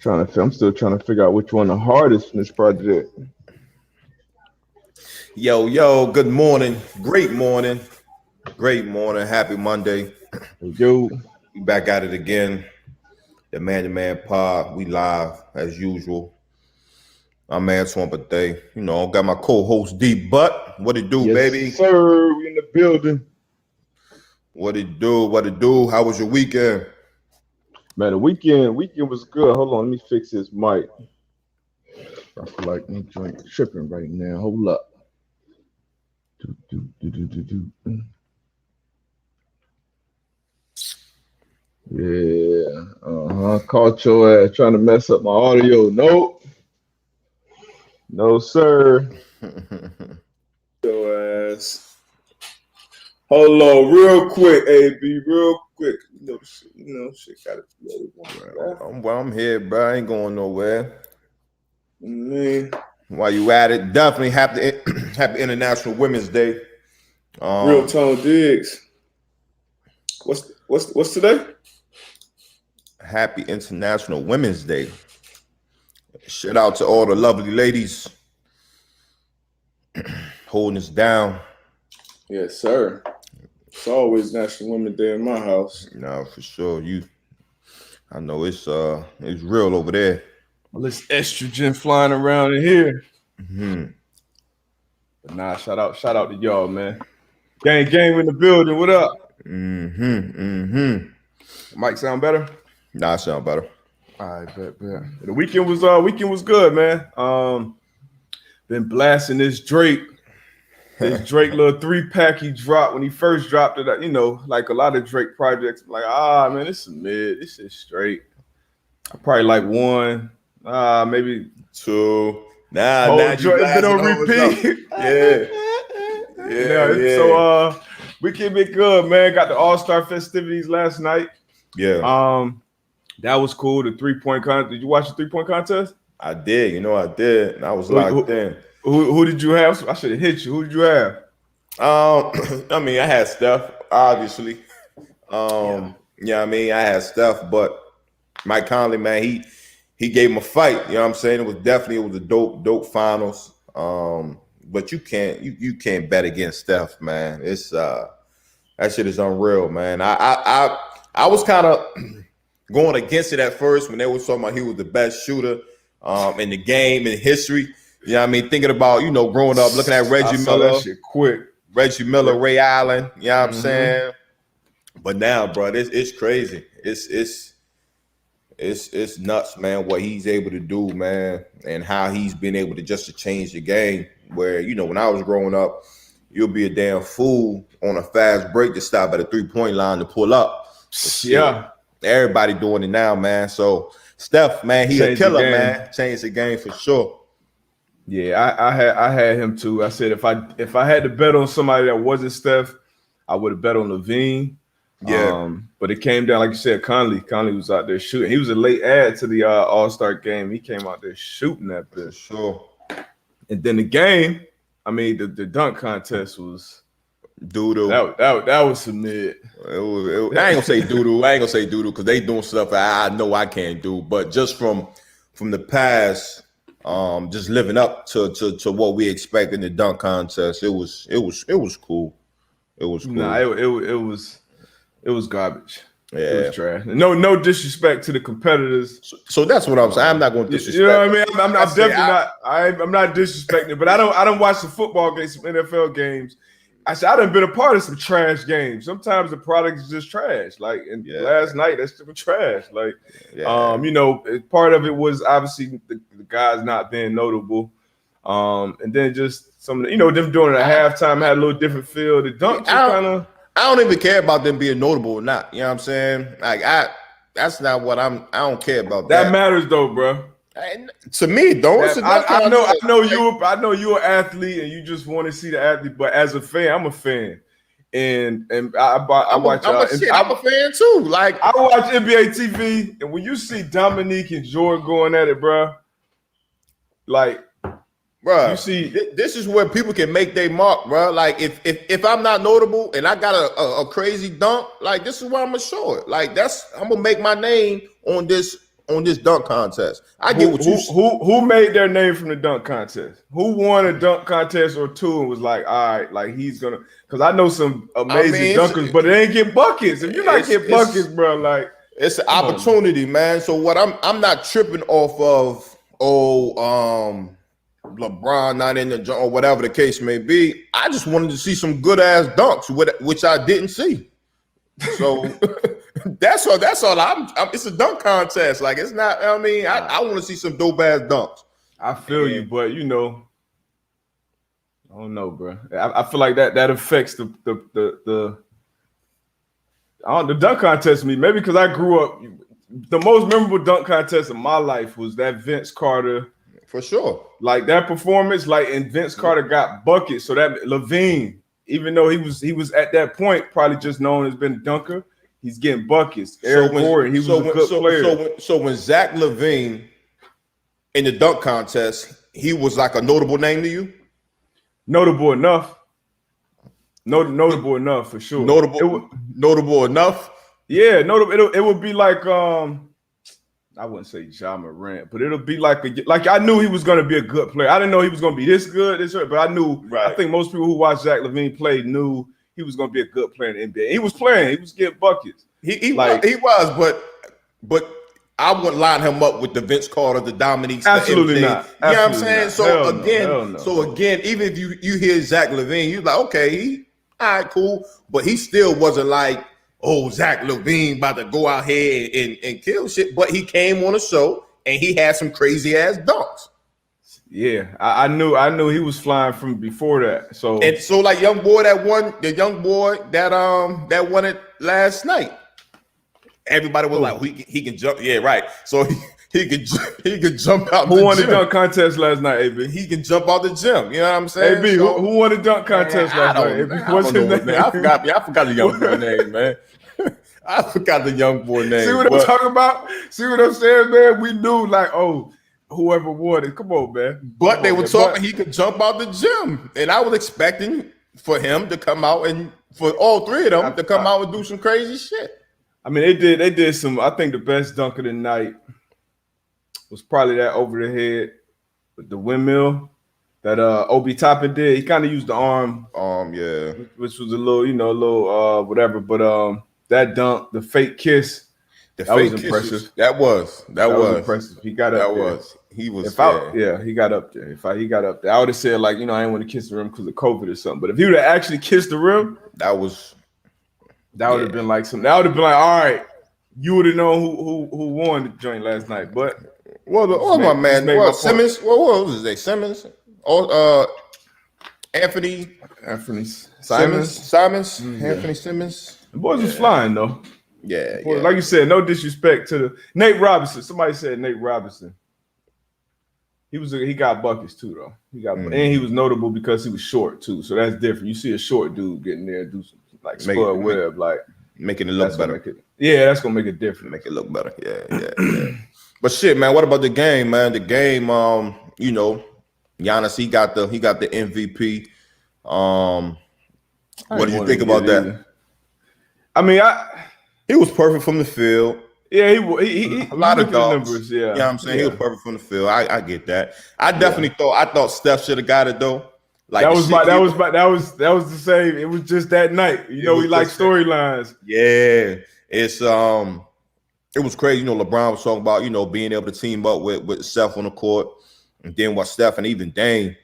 I'm still trying to figure out which one the hardest in this project. Yo, good morning. Great morning. Happy Monday. Yo, We back at it again. The Man to Man Pod. We live as usual. I'm Antoine Bethea. Got my co-host D Butt. What it do, yes, baby? sir. We in the building. What it do? How was your weekend? Man, the weekend was good. Hold on, let me fix this mic. I feel like I'm tripping right now. Hold up. Yeah, Caught your ass trying to mess up my audio. Nope. No, sir. Your ass. Hold on, real quick, AB, real quick. Shit got it. I'm here, bro. I ain't going nowhere. Man. While you at it, definitely happy International Women's Day. Real Tone Diggs. What's today? Happy International Women's Day. Shout out to all the lovely ladies holding us down. Yes, sir. It's always National Women's Day in my house. No, for sure. I know it's real over there. All this estrogen flying around in here. Mm-hmm. But nah, shout out to y'all, man. Gang in the building. What up? Mic sound better? Nah, I sound better. All right, bet. The weekend was good, man. Been blasting this Drake little 3-pack he dropped when he first dropped it. Like a lot of Drake projects, I'm like, man, this is mid. This is straight. I probably like one, maybe two. Now you been on repeat. Yeah. So weekend been good, man. Got the All-Star festivities last night. Yeah. That was cool. The 3-point contest. Did you watch the 3-point contest? I did. I did. I was locked in. Who did you have? I should have hit you. Who did you have? I had Steph, obviously. I had Steph, but Mike Conley, man, he gave him a fight. You know what I'm saying? It was a dope finals. But you can't bet against Steph, man. It's that shit is unreal, man. I was kind of going against it at first when they were talking about he was the best shooter in the game in history. You know what I mean? Thinking about, growing up, looking at Reggie Miller. That shit quick. Reggie Miller, Ray Allen, you know what I'm saying? But now, bro, it's crazy. It's nuts, man, what he's able to do, man, and how he's been able to change the game. Where, when I was growing up, you'll be a damn fool on a fast break to stop at a 3-point line to pull up. Yeah. Everybody doing it now, man. So Steph, man, he a killer, man. Changed the game for sure. Yeah, I had him too. I said if I had to bet on somebody that wasn't Steph, I would have bet on Levine. Yeah. But it came down, like you said, Conley. Conley was out there shooting. He was a late add to the All-Star game. He came out there shooting that bitch. Sure. And then the game, the dunk contest was doo-doo. That was some mid. I ain't gonna say doo-doo because they doing stuff I know I can't do. But just from the past, just living up to what we expect in the dunk contest, it was cool. It was cool. Nah, it was garbage. Yeah, it was trash. No disrespect to the competitors. So that's what I'm saying. I'm not going to disrespect. You know what I mean? I'm definitely not. I'm not disrespecting, but I don't watch the football games, some NFL games. I done been a part of some trash games. Sometimes the product is just trash. Like last night, that's just trash. Like, part of it was obviously the guys not being notable, and then just some of the, them doing it at halftime had a little different feel. The dunks kind of. I don't even care about them being notable or not. You know what I'm saying? Like that's not what I don't care about. That matters though, bro. To me, though, I know you're an athlete and you just want to see the athlete. But as a fan, I'm a fan, and I watch. I'm a fan too. Like I watch NBA TV, and when you see Dominique and Jordan going at it, bro, like. Bro, you see, this is where people can make their mark, bro. Like if I'm not notable and I got a crazy dunk, like this is where I'm gonna show it. Like I'm gonna make my name on this on this dunk contest. I get what you. Who made their name from the dunk contest? Who won a dunk contest or two and was like, all right, like he's gonna? Because I know some amazing dunkers, but they ain't get buckets. If you're not getting buckets, bro, like it's an opportunity, man. So what I'm not tripping off of. LeBron not in the joint or whatever the case may be. I just wanted to see some good ass dunks, which I didn't see. So that's all. It's a dunk contest. Like it's not. I mean, I want to see some dope ass dunks. I feel you, but I don't know, bro. I feel like that affects the dunk contest. Me maybe because I grew up. The most memorable dunk contest of my life was that Vince Carter. For sure. Like that performance, and Vince Carter got buckets. So that LaVine, even though he was at that point probably just known as being a dunker, he's getting buckets. Eric Gordon, he was a good player. So when Zach LaVine in the dunk contest, he was like a notable name to you? Notable enough. Notable enough for sure. Notable enough? Yeah, notable. It would be like I wouldn't say Ja Morant, but it'll be like I knew he was going to be a good player. I didn't know he was going to be this good, but I knew. Right. I think most people who watched Zach LaVine play knew he was going to be a good player in the NBA. He was playing. He was getting buckets. He was, but I wouldn't line him up with the Vince Carter, the Dominique. Absolutely not. You know what I'm saying? So again, even if you hear Zach LaVine, you're like, okay, all right, cool, but he still wasn't like, oh, Zach LaVine about to go out here and kill shit. But he came on a show and he had some crazy ass dunks. Yeah, I knew he was flying from before that. So like the young boy that won it last night. Everybody was like, he can jump. Yeah, right. So he could jump out. Who won the dunk contest last night, AB? He can jump out the gym. You know what I'm saying? AB, who won the dunk contest last night? What's his name? I forgot the young boy name, man. I forgot the young boy name. See what I'm talking about? See what I'm saying, man? We knew whoever won it. Come on, man. But they were talking he could jump out the gym. And I was expecting for him to come out and for all three of them to come out and do some crazy shit. I mean, they did some. I think the best dunk of the night was probably that over the head with the windmill that Obi Toppin did. He kind of used the arm. Yeah. Which was a little whatever. But that dunk, the fake kiss, that was impressive. That was impressive. He got up there. He was. He got up there. He got up there, I would have said I didn't want to kiss the rim because of COVID or something. But if he would have actually kissed the rim, that would have been like something. That would have been like, all right, you would have known who won the joint last night. But my man, Simmons. What was his name? Simmons. Anthony Simons. Anthony Simmons. The boys was flying though. Yeah, boys, like you said, no disrespect to the Nate Robinson. Somebody said Nate Robinson. He got buckets too though. And he was notable because he was short too. So that's different. You see a short dude getting there and do some Spud Webb, making it look better. That's gonna make it different. Make it look better. Yeah. But shit, man, what about the game, man? The game, Giannis, he got the MVP. What do you think about that? I mean, he was perfect from the field. Yeah, he a lot of numbers. Yeah, you know what I'm saying? He was perfect from the field. I get that. I definitely thought Steph should have got it though. Like that was the same. It was just that night. We like storylines. Yeah, it's it was crazy. LeBron was talking about being able to team up with Steph on the court, and then what Steph and even Dame,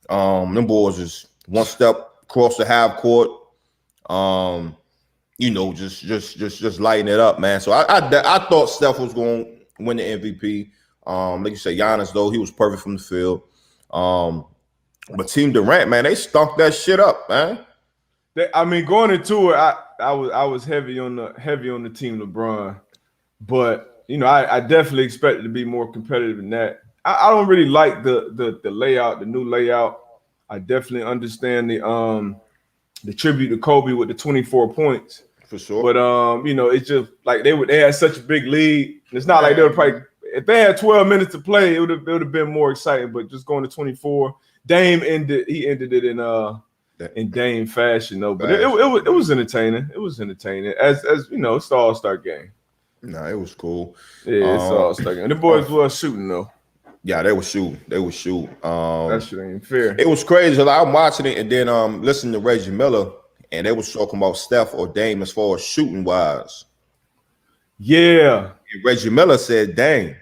them boys is one step across the half court. Just lighting it up, man. So I thought Steph was going to win the MVP. Like you say, Giannis though, he was perfect from the field. But Team Durant, man, they stunk that shit up, man. Going into it, I was heavy on the Team LeBron, but I definitely expected to be more competitive than that. I don't really like the layout, the new layout. I definitely understand the tribute to Kobe with the 24 points for sure. But it's just like they had such a big lead. It's not like they would probably if they had 12 minutes to play, it would have been more exciting. But just going to 24. Dame ended it in Dame fashion though, but it was entertaining. It was entertaining as it's the All-Star game. Nah, it was cool. Yeah, it's all stuck in. The boys were shooting though. Yeah, they were shooting. That shit ain't fair. It was crazy. I'm watching it and then listening to Reggie Miller, and they was talking about Steph or Dame as far as shooting wise. Yeah. And Reggie Miller said, "Dang."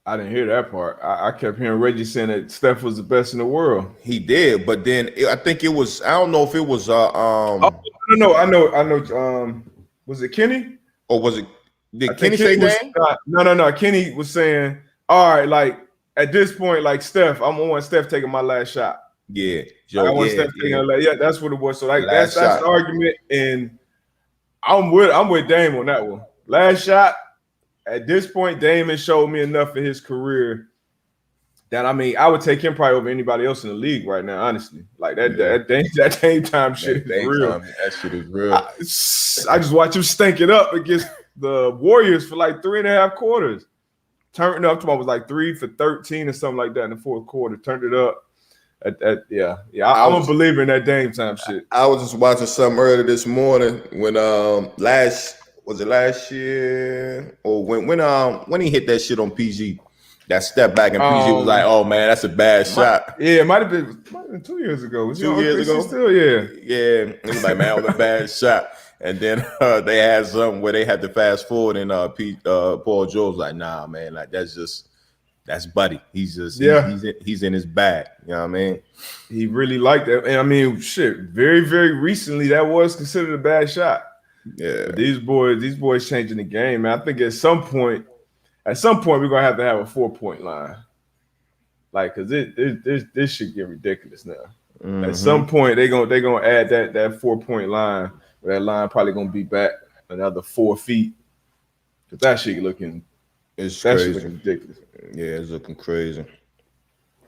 I didn't hear that part. I kept hearing Reggie saying that Steph was the best in the world. He did, but then I think it was. I don't know if it was. Oh, no, I know. Was it Kenny? Or was it? Did Kenny say Dame? No. Kenny was saying, "All right, like at this point, like Steph, I want Steph taking my last shot." Yeah, I want Steph taking. Yeah, that's what it was. So like that's the argument, and I'm with Dame on that one. Last shot. At this point, Dame has showed me enough in his career that I would take him probably over anybody else in the league right now. Honestly, like that Dame time shit is real. That shit is real. I just watch him stink it up against the Warriors for like 3.5 quarters. Turned up to was like 3 for 13 or something like that in the fourth quarter. Turned it up. I'm a believer in that Dame time shit. I was just watching something earlier this morning when last year or when he hit that shit on PG, that step back and PG was like, "Oh man, that's a bad shot." Yeah, it might have been 2 years ago. Was 2 years ago, still, yeah. It was like, man, that was a bad shot. And then they had something where they had to fast forward, and Paul George was like, "Nah, man, like that's Buddy. He's just he's in his bag." You know what I mean? He really liked that, and I mean, shit. Very, very recently, that was considered a bad shot. Yeah, but these boys changing the game, man. I think at some point we're gonna have to have a 4-point line, like because this should get ridiculous now. Mm-hmm. At some point they're gonna add that 4-point line. Where that line probably gonna be back another 4 feet. Cause that shit looking crazy, ridiculous. Yeah, it's looking crazy.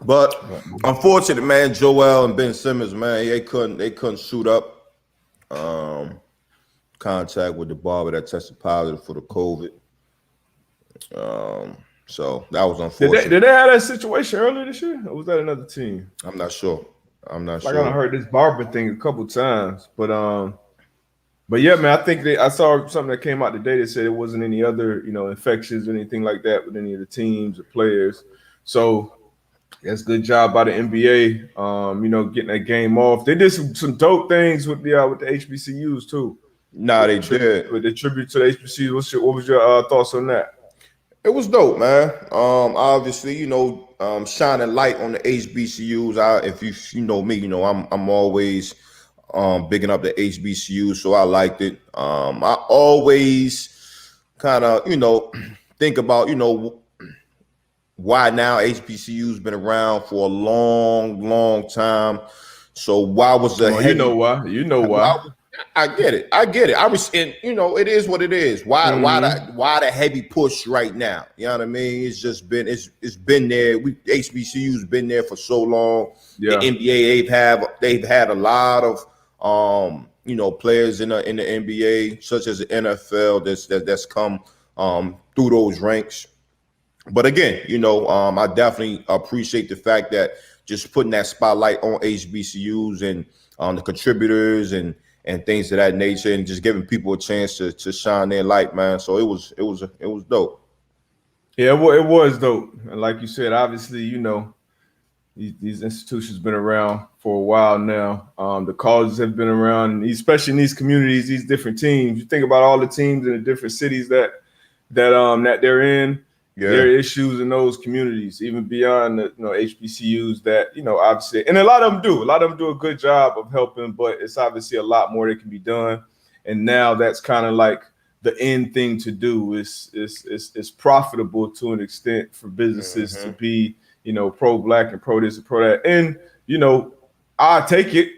But unfortunately, man, Joel and Ben Simmons, man, they couldn't shoot up. Contact with the barber that tested positive for the COVID. So that was unfortunate. Did they have that situation earlier this year, or was that another team? I'm not sure. Like I heard this barber thing a couple times, but yeah, man, I think I saw something that came out today that said it wasn't any other infections or anything like that with any of the teams or players. So that's a good job by the NBA. Getting that game off. They did some dope things with the HBCUs too. Nah, they did. With the tribute to the HBCUs. What was your thoughts on that? It was dope, man. Obviously, shining light on the HBCUs. If you know me, I'm always bigging up the HBCUs, so I liked it. I always kind of, think about, why now HBCUs been around for a long, long time. So why was the you know why? I get it. I was, and it is what it is. Why the heavy push right now? You know what I mean? It's just been it's been there. HBCU's been there for so long. Yeah. The NBA they've had a lot of players in the NBA, such as the NFL, that's come through those ranks. But again, I definitely appreciate the fact that just putting that spotlight on HBCUs and on the contributors and things of that nature, and just giving people a chance to shine their light, man. So it was dope. Yeah, it was dope. And like you said, obviously, these institutions been around for a while now. The causes have been around, and especially in these communities, these different teams. You think about all the teams in the different cities that they're in. Yeah. There are issues in those communities, even beyond the HBCUs that obviously, and a lot of them do a good job of helping, but it's obviously a lot more that can be done. And now that's kind of like the end thing to do. It's profitable to an extent for businesses to be pro-black and pro this and pro that, and I take it.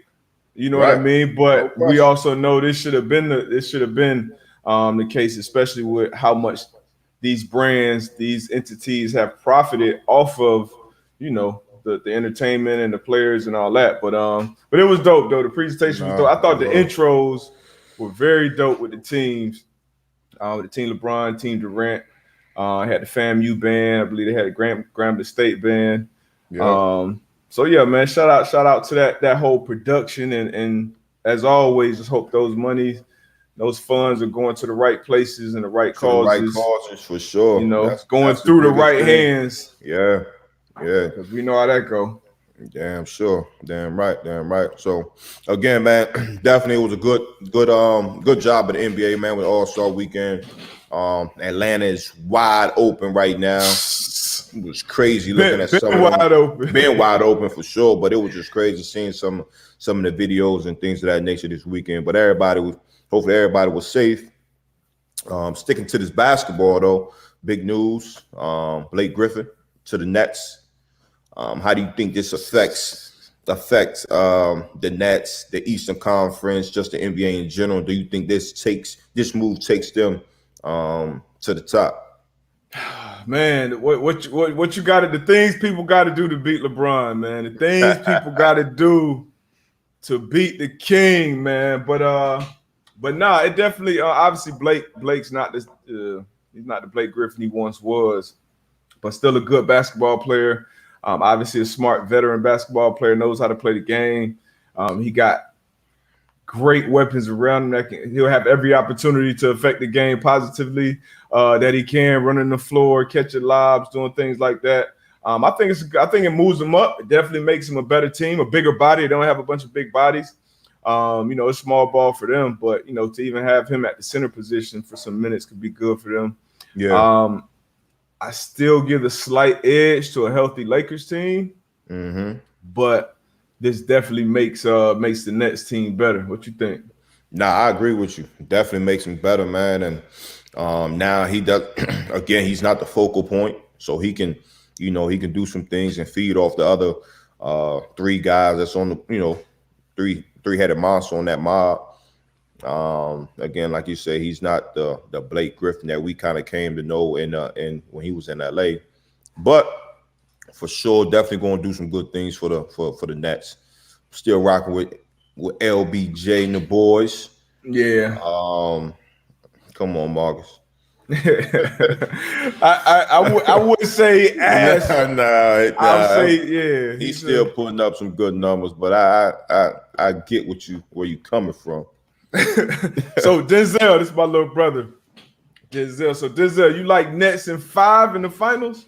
You know right. What I mean? But we also know this should have been the case, especially with how much these brands, these entities have profited off of, the entertainment and the players and all that. But it was dope though. The presentation was dope. I thought the intros were very dope with the teams. With the Team LeBron, Team Durant. Had the FAMU band. I believe they had a Grambling State band. Yeah. So yeah, man, shout out to that whole production, and as always, just hope those monies Those funds are going to the right places and the right To causes. the right causes for sure. You know, going through the right hands. Yeah. Because we know how that go. Damn sure. Damn right. So again, man, definitely it was a good job at the NBA, man, with All-Star weekend. Atlanta is wide open right now. It was crazy looking at some being wide open for sure, but it was just crazy seeing some of the videos and things of that nature this weekend. But hopefully everybody was safe. Sticking to this basketball though, big news. Blake Griffin to the Nets. How do you think this affects the Nets, the Eastern Conference, just the NBA in general? Do you think this move takes them to the top? Man, what you got to, the things people got to do to beat LeBron, man. The things people got to do to beat the king, man. But nah, it definitely obviously Blake's not this he's not the Blake Griffin he once was, but still a good basketball player. Obviously a smart veteran basketball player, knows how to play the game. He got great weapons around him he'll have every opportunity to affect the game positively that he can, running the floor, catching lobs, doing things like that. I think it moves him up. It definitely makes him a better team, a bigger body. They don't have a bunch of big bodies. It's small ball for them, but to even have him at the center position for some minutes could be good for them. Yeah. I still give the slight edge to a healthy Lakers team, but this definitely makes the Nets team better. What you think? Nah, I agree with you. Definitely makes him better, man. And now he does. Again, he's not the focal point, so he can do some things and feed off the other three guys that's on the three-headed monster on that mob. Again, like you say, he's not the Blake Griffin that we kind of came to know in when he was in LA, but for sure, definitely going to do some good things for the Nets. Still rocking with LBJ and the boys. Yeah. Come on, Marcus. I would say ass. Nah, I'll say yeah. He's still putting up some good numbers, but I get where you coming from. So Denzel, this is my little brother. Denzel. So Denzel, you like Nets in 5 in the finals?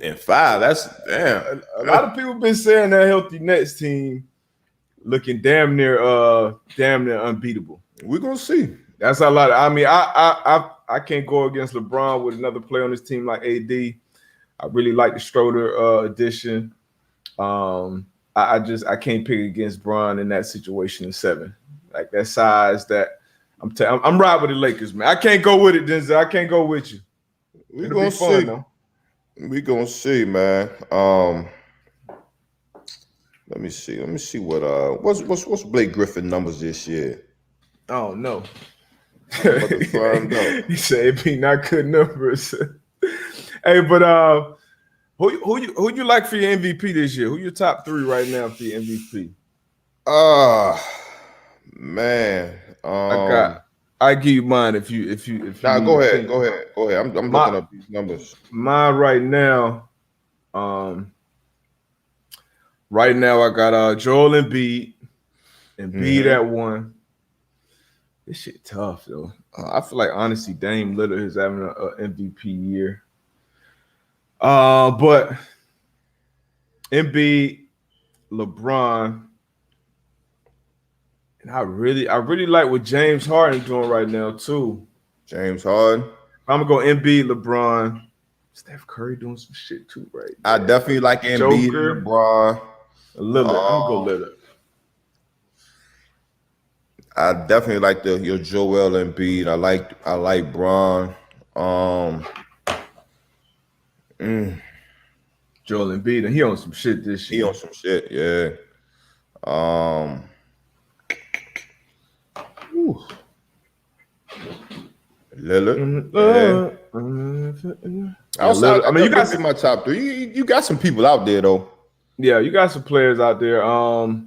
In 5, that's damn. A lot of people been saying that healthy Nets team looking damn near unbeatable. We're gonna see. That's a lot. I mean, I can't go against LeBron with another player on this team like AD. I really like the Schroeder addition. I can't pick against Bron in that situation in 7. Like that size that I'm right with the Lakers, man. I can't go with it, Denzel. I can't go with you. We're gonna see. Though. We're gonna see, man. Let me see what's Blake Griffin numbers this year. Oh no. He said it be not good numbers. Hey, but who you like for your MVP this year? Who your top 3 right now for your MVP? Man, I give you mine if you. Nah, go ahead. I'm looking up these numbers. Mine right now, I got Joel Embiid at 1. This shit tough though. I feel like honestly, Dame Lillard is having an MVP year. But Embiid, LeBron. And I really like what James Harden doing right now too. James Harden. I'm gonna go Embiid, LeBron, Steph Curry doing some shit too right now. I definitely like Embiid, LeBron, Lillard. I'm gonna go Lillard. I definitely like your Joel Embiid. I like Bron. Joel Embiid, and he on some shit this year. He on some shit, yeah. Lillard. I mean, you got in my top 3. You got some people out there though. Yeah, you got some players out there.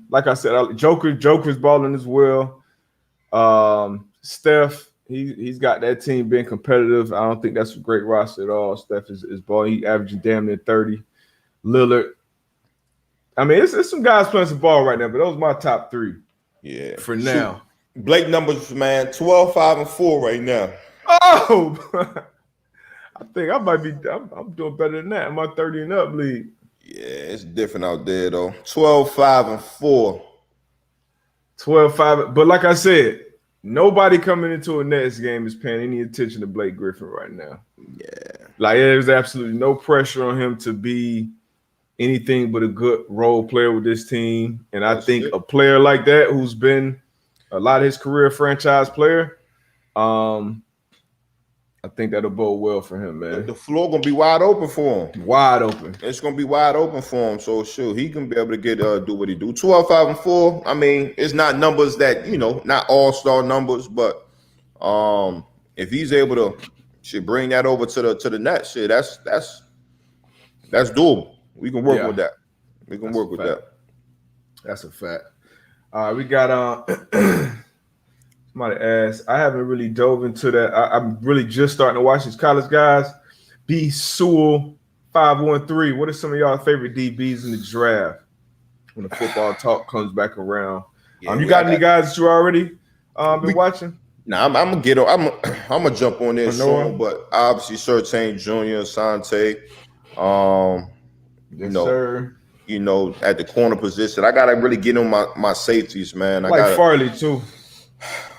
Like I said, Joker's balling as well. Steph, he's got that team being competitive. I don't think that's a great roster at all. Steph is balling. He averaging damn near 30. Lillard. I mean, it's some guys playing some ball right now, but those are my top 3. Yeah. For now. Blake numbers, man, 12-5-4 right now. Oh, I think I might be. I'm doing better than that in my 30 and up league. Yeah, it's different out there though. 12-5-4. 12-5. But like I said, nobody coming into a Nets game is paying any attention to Blake Griffin right now. Yeah. Like there's absolutely no pressure on him to be anything but a good role player with this team. And I think a player like that who's been a lot of his career franchise player, I think that'll bode well for him, man. The floor gonna be wide open for him. Wide open. It's gonna be wide open for him. So shoot, he can be able to get do what he do. 12-5-4. I mean, it's not numbers that not all-star numbers, but if he's able to bring that over to the Nets, that's doable. We can work with that. We can work with that. That's a fact. We got somebody asked. I haven't really dove into that. I'm really just starting to watch these college guys. B. Sewell 513. What are some of y'all favorite DBs in the draft when the football talk comes back around? Yeah, you got any guys that you already been watching? Nah, I'm gonna get on. I'm gonna jump on this soon, but obviously Surtain Jr., Asante, sir. At the corner position, I gotta really get on my safeties, man. I got Farley too.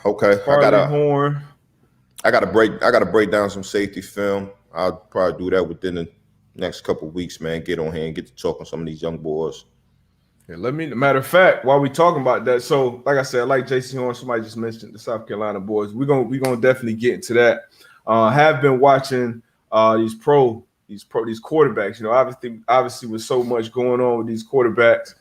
Okay, Farley, Horn. I gotta break down some safety film. I'll probably do that within the next couple of weeks, man. Get on here and get to talk on some of these young boys. Yeah, matter of fact, while we talking about that, so like I said, I like J.C. Horn. Somebody just mentioned the South Carolina boys. We're gonna definitely get into that. Have been watching these quarterbacks. Obviously, with so much going on with these quarterbacks,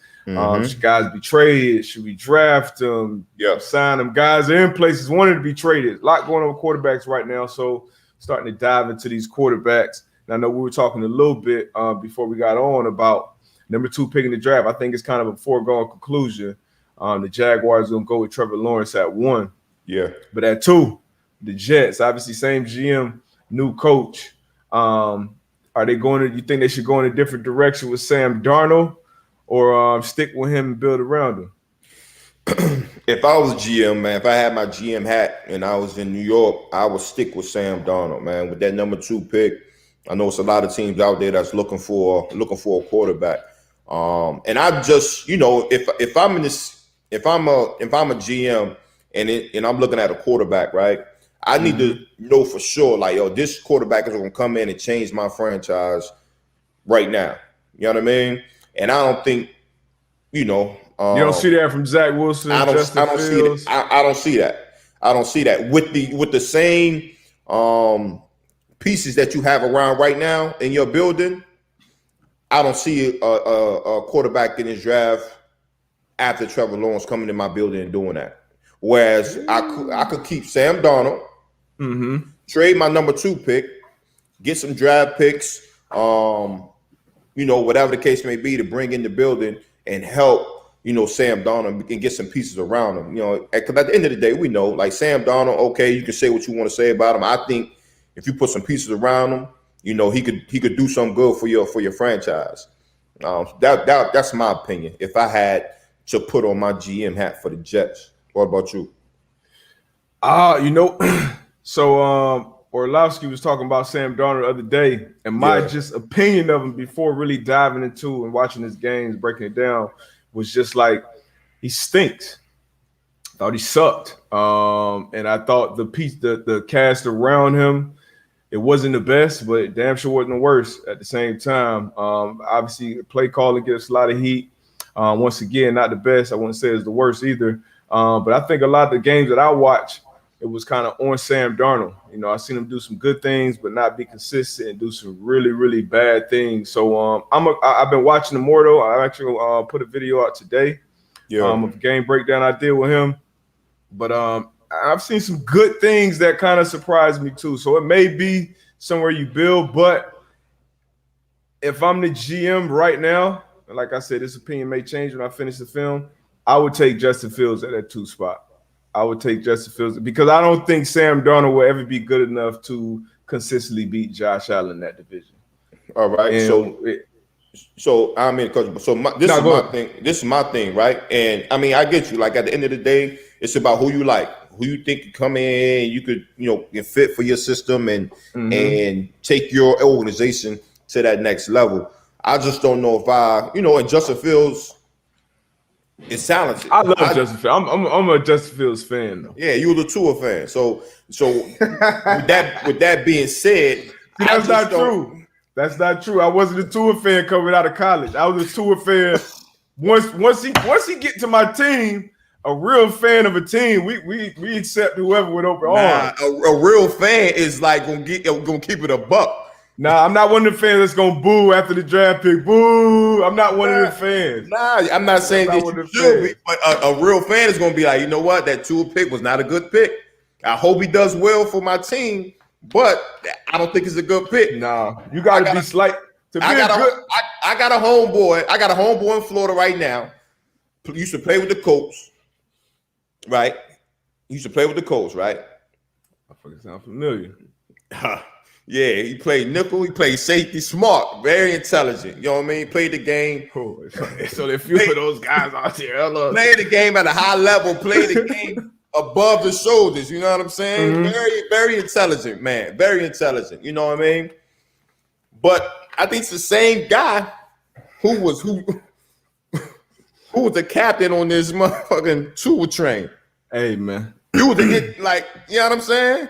should guys be traded? Should we draft them? Sign them. Guys are in places wanting to be traded. A lot going on with quarterbacks right now. So starting to dive into these quarterbacks. And I know we were talking a little bit before we got on about number 2 pick in the draft. I think it's kind of a foregone conclusion. The Jaguars going to go with Trevor Lawrence at 1. Yeah. But at 2, the Jets, obviously same GM, new coach. Are they going to? You think they should go in a different direction with Sam Darnold, or stick with him and build around him? If I was a GM, man, if I had my GM hat and I was in New York, I would stick with Sam Darnold, man. With that number 2 pick, I know it's a lot of teams out there that's looking for a quarterback. And I just, if I'm a GM and I'm looking at a quarterback, right? I need to know for sure, like, this quarterback is going to come in and change my franchise right now. You know what I mean? And I don't think, you don't see that from Zach Wilson. I don't see that. I don't see that with the same pieces that you have around right now in your building. I don't see a quarterback in this draft after Trevor Lawrence coming in my building and doing that. Whereas I could keep Sam Darnold, trade my number 2 pick, get some draft picks, whatever the case may be, to bring in the building and help, Sam Darnold and get some pieces around him. Because at the end of the day, we know, like, Sam Darnold, okay, you can say what you want to say about him. I think if you put some pieces around him, he could do something good for your franchise. That's my opinion. If I had to put on my GM hat for the Jets. What about you? So Orlovsky was talking about Sam Darnold the other day, and my just opinion of him before really diving into and watching his games, breaking it down, was just like, he stinks. Thought he sucked. And I thought the cast around him, it wasn't the best, but damn sure wasn't the worst at the same time. Obviously, play calling gets a lot of heat. Once again, not the best. I wouldn't say it's the worst either. But I think a lot of the games that I watch, it was kind of on Sam Darnold. I've seen him do some good things, but not be consistent and do some really, really bad things. So I've been watching him more, though. I actually put a video out today of a game breakdown I did with him. But I've seen some good things that kind of surprised me too. So it may be somewhere you build, but if I'm the GM right now, like I said, this opinion may change when I finish the film, I would take Justin Fields at that 2 spot. I would take Justin Fields because I don't think Sam Darnold will ever be good enough to consistently beat Josh Allen in that division. All right. And so I mean, this is my thing, right? And I mean, I get you. Like, at the end of the day, It's about who you like, who you think can come in, you could, get fit for your system and take your organization to that next level. I just don't know if and Justin Fields is talented. I love Justin Fields. I'm a Justin Fields fan though. Yeah, you were the Tua fan. So with that being said, that's not true. That's not true. I wasn't a Tua fan coming out of college. I was a Tua fan once he get to my team. A real fan of a team, we accept whoever with open arms. A real fan is like gonna keep it a buck. Nah, I'm not one of the fans that's gonna boo after the draft pick. Boo! I'm not one of the fans. Nah, I'm not saying that you should be, but a real fan is gonna be like, you know what, that Tua pick was not a good pick. I hope he does well for my team, but I don't think it's a good pick. Nah, you gotta be slight. I got a homeboy. I got a homeboy in Florida right now. Used to play with the Colts, right? Right? I fucking sound familiar. Yeah, he played nickel. He played safety, smart, very intelligent. You know what I mean? Played the game. Oh, so there are few of those guys out there. Played the game at a high level. Played the game above the shoulders. You know what I'm saying? Mm-hmm. Very, very intelligent, man. Very intelligent. You know what I mean? But I think it's the same guy who was the captain on this motherfucking Tua train. Hey, man. You was you know what I'm saying?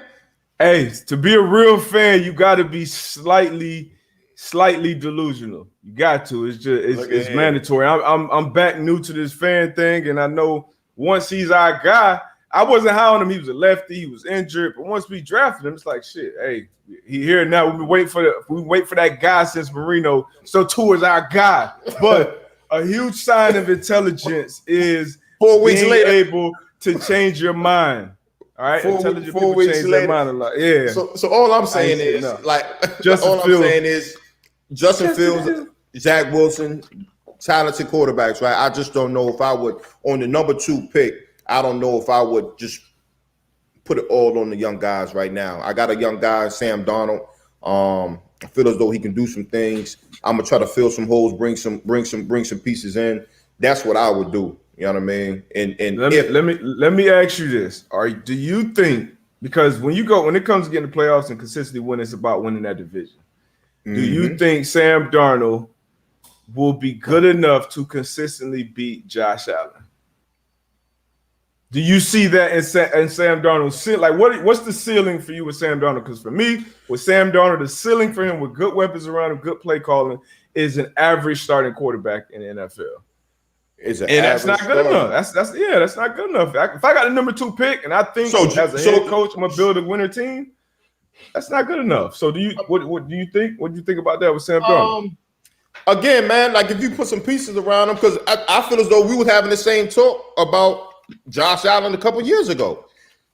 Hey, to be a real fan, you got to be slightly delusional. You got to. It's mandatory. I'm back new to this fan thing, and I know once he's our guy, I wasn't high on him. He was a lefty. He was injured, but once we drafted him, it's like shit. Hey, he here now. We wait for that guy since Marino. So Tua's our guy. But a huge sign of intelligence is 4 weeks later able to change your mind. All right, intelligent people change their mind a lot. Yeah. So all I'm saying is, Justin Fields, Zach Wilson, talented quarterbacks, right? I just don't know if I would, on the number 2 pick, I don't know if I would just put it all on the young guys right now. I got a young guy, Sam Darnold. I feel as though he can do some things. I'm gonna try to fill some holes, bring some pieces in. That's what I would do. You know what I mean? And let me ask you this: do you think, because when it comes to getting the playoffs and consistently winning, it's about winning that division? Mm-hmm. Do you think Sam Darnold will be good enough to consistently beat Josh Allen? Do you see that in Sam Darnold's ceiling? Like, what's the ceiling for you with Sam Darnold? Because for me, with Sam Darnold, the ceiling for him with good weapons around him, good play calling, is an average starting quarterback in the NFL. That's not good enough. That's not good enough. If I got the number 2 pick and I think as a head coach I'm gonna build a winner team, that's not good enough. So what do you think? What do you think about that with Sam Darnold? Again, man, like if you put some pieces around him, because I feel as though we was having the same talk about Josh Allen a couple years ago.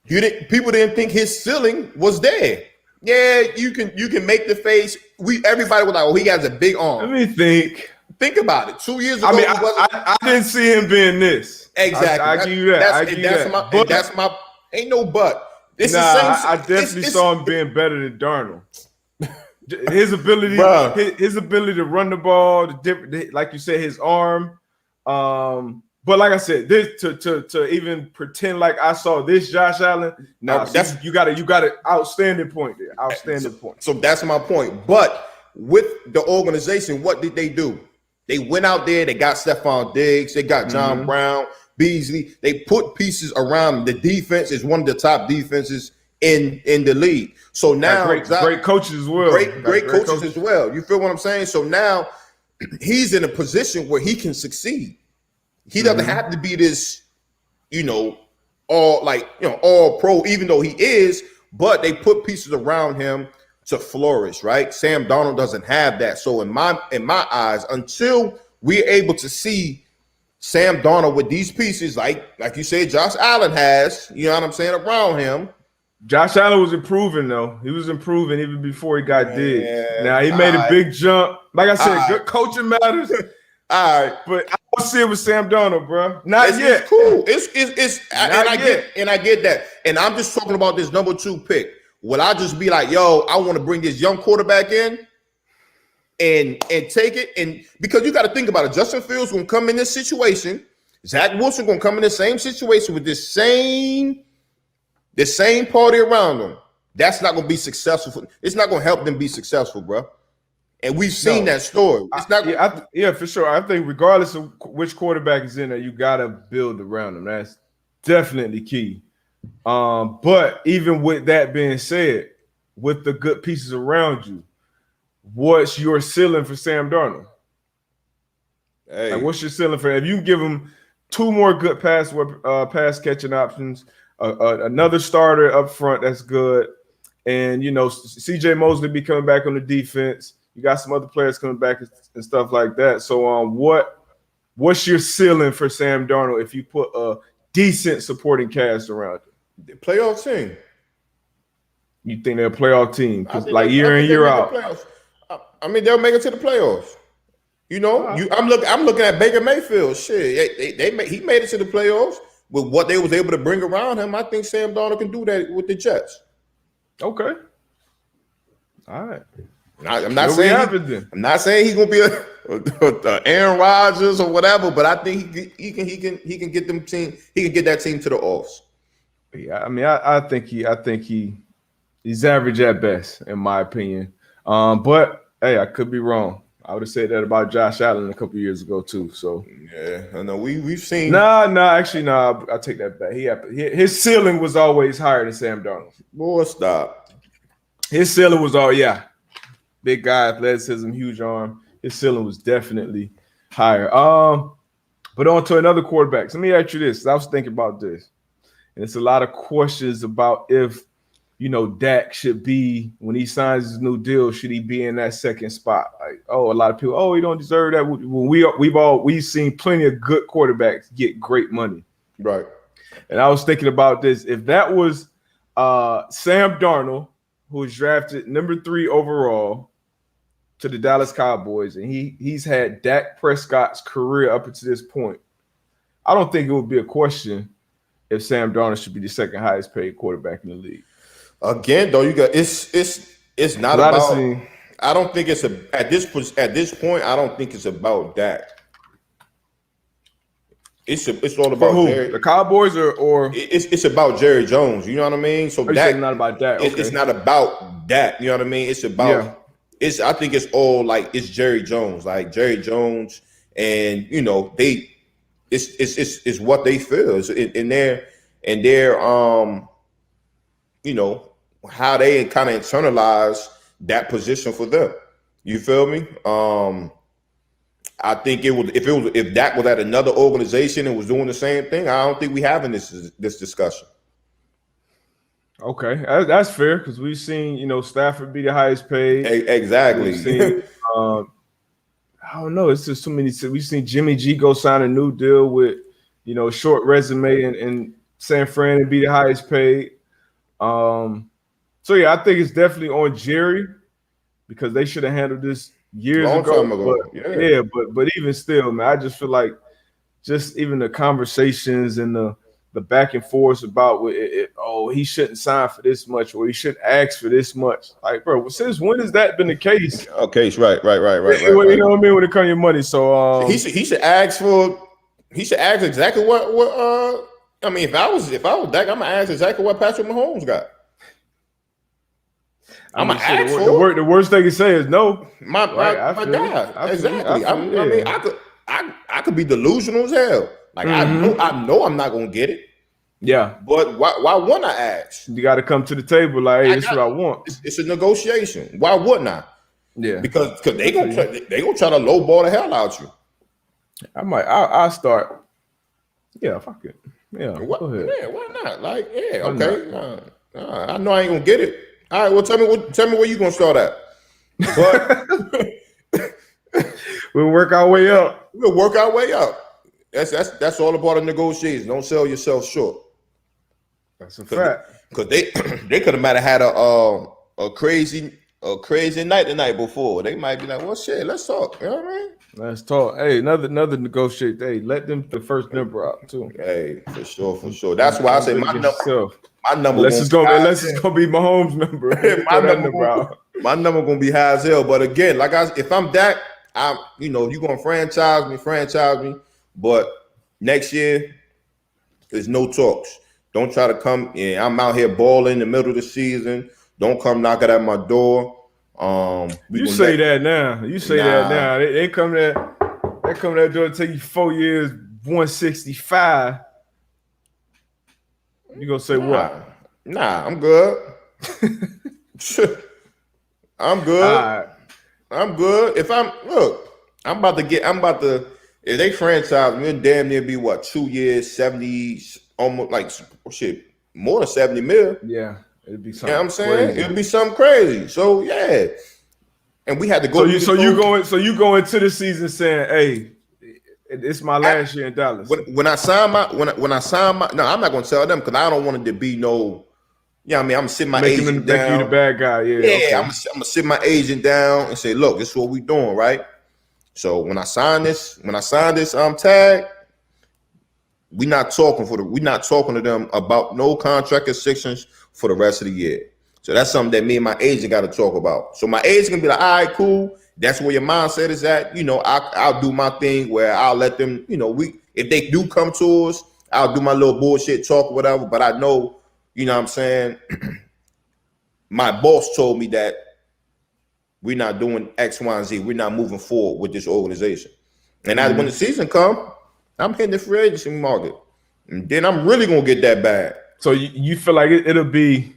People didn't think his ceiling was there. Yeah, you can make the face. Everybody was like, oh, he has a big arm. Let me think. Think about it. 2 years ago, I didn't see him being this. Exactly. I give you that. That's my ain't no but. This is I definitely saw him being better than Darnold. His ability to run the ball, like you said, his arm. But like I said, this to even pretend like I saw this Josh Allen. No, you got an outstanding point there. Point. So that's my point. But with the organization, what did they do? They went out there, they got Stephon Diggs, they got John Brown, Beasley. They put pieces around them. The defense is one of the top defenses in the league. So now great coaches as well. Great coaches as well. You feel what I'm saying? So now he's in a position where he can succeed. He doesn't have to be this, all pro, even though he is, but they put pieces around him to flourish, right? Sam Darnold doesn't have that. So in my eyes, until we're able to see Sam Darnold with these pieces, like you said, Josh Allen has, you know what I'm saying, around him. Josh Allen was improving, though. He was improving even before he got digged. Now, he made a big jump. Like I said, good coaching matters. All right. But I don't see it with Sam Darnold, bro. Not yet. It's cool. I get that. And I'm just talking about this number 2 pick. Will I just be like, yo, I want to bring this young quarterback in and take it? And because you got to think about it, Justin Fields will come in this situation. Zach Wilson gonna come in the same situation with this same party around him. That's not gonna be successful. It's not gonna help them be successful, bro. And we've seen that story. It's not. Yeah, for sure. I think regardless of which quarterback is in there, you gotta build around them. That's definitely key. But even with that being said, with the good pieces around you, what's your ceiling for Sam Darnold? Hey. Like, what's your ceiling for? If you give him 2 more good pass catching options, another starter up front that's good, and C.J. Mosley be coming back on the defense. You got some other players coming back and stuff like that. So, what's your ceiling for Sam Darnold if you put a decent supporting cast around him? The playoff team. You think they're a playoff team? Because like year in, year out. I mean, they'll make it to the playoffs. I'm looking at Baker Mayfield. Shit, he made it to the playoffs with what they was able to bring around him. I think Sam Darnold can do that with the Jets. Okay. All right. I'm not saying he's gonna be a Aaron Rodgers or whatever, but I think he can get them team. He can get that team to the offs. Yeah, I mean, I think he's average at best, in my opinion. But hey, I could be wrong. I would have said that about Josh Allen a couple years ago too. So yeah, I know we've seen. Actually, I take that back. His ceiling was always higher than Sam Darnold. Boy, stop. His ceiling was big guy, athleticism, huge arm. His ceiling was definitely higher. But on to another quarterback. So let me ask you this. I was thinking about this, and it's a lot of questions about if Dak should be, when he signs his new deal, should he be in that second spot? Like, a lot of people, he don't deserve that. We've seen plenty of good quarterbacks get great money. Right. And I was thinking about this. If that was Sam Darnold, who was drafted number 3 overall to the Dallas Cowboys, and he's had Dak Prescott's career up until this point, I don't think it would be a question if Sam Darnold should be the second highest paid quarterback in the league. Again, though, it's not about. I don't think it's at this point. I don't think it's about Dak. It's all about who? Jerry. The Cowboys or it's about Jerry Jones. You know what I mean? So Dak, not about Dak. Okay. It's not about Dak. You know what I mean? It's about. Yeah. I think it's all like it's Jerry Jones, like Jerry Jones, and it's what they feel. It's in their how they kind of internalize that position for them. You feel me? I think if Dak was at another organization and was doing the same thing, I don't think we having this discussion. Okay, that's fair because we've seen Stafford be the highest paid. Exactly. We've seen, I don't know. It's just too many. We've seen Jimmy G go sign a new deal with short resume in San Fran and be the highest paid. So yeah, I think it's definitely on Jerry because they should have handled this years ago. But even still, man, I just feel like just even the conversations and the back and forth about he shouldn't sign for this much or he shouldn't ask for this much. Like, bro, since when has that been the case? Okay, right. You know what I mean when it comes to your money. So he should ask exactly what I mean, if I was Dak, I'm gonna ask exactly what Patrick Mahomes got. I'm gonna ask for the worst they can say is no. My guy. Exactly. I could be delusional as hell. Like I know I'm not gonna get it. Yeah. But why wouldn't I ask? You got to come to the table like, hey, this is what I want. It's a negotiation. Why wouldn't I? Yeah. Because they gonna try to lowball the hell out you. I'll start. Yeah, fuck it. Yeah. Go ahead. Yeah, why not? Like, yeah, okay. I know I ain't gonna get it. All right, well, tell me where you gonna start at. But we'll work our way up. That's all about a negotiation. Don't sell yourself short. That's a fact. Because they could have might have had a crazy night the night before. They might be like, well, shit, let's talk. You know what I mean? Let's talk. Hey, another negotiate. Hey, let them the first number out too. Hey, for sure. That's why I say my number. Unless it's gonna be Mahomes' number. My number gonna be high as hell. But again, if I'm Dak, you gonna franchise me. But Next year, there's no talks. Don't try to come. Yeah, I'm out here balling in the middle of the season. Don't come knocking at my door. You say that now. You say that now. They come there. They come there door take you 4 years, 165. You gonna say what? Nah, I'm good. I'm good. Right. I'm good. If I'm about to. If they franchise, we'll damn near be what 2 years, 70, almost like shit, more than 70 mil. Yeah, it'd be something. You know what I'm saying? Crazy. It'd be something crazy. So yeah, and we had to go. So you go into the season saying, "Hey, it's my last year in Dallas." When I sign my, no, I'm not gonna tell them because I don't want it to be no. Yeah, I mean, I'm gonna sit my agent down. Make you the bad guy. Yeah, okay. I'm gonna sit my agent down and say, "Look, this is what we doing, right?" So when I sign this tag, we're not talking to them about no contract restrictions for the rest of the year. So that's something that me and my agent got to talk about. So my agent can be like, all right, cool. That's where your mindset is at. You know, I'll do my thing where I'll let them, you know, if they do come to us, I'll do my little bullshit talk or whatever. But I know, you know what I'm saying? My boss told me that we're not doing X, Y, and Z. We're not moving forward with this organization. And when the season comes, I'm hitting the free agency market. And then I'm really going to get that bag. So you feel like it'll be,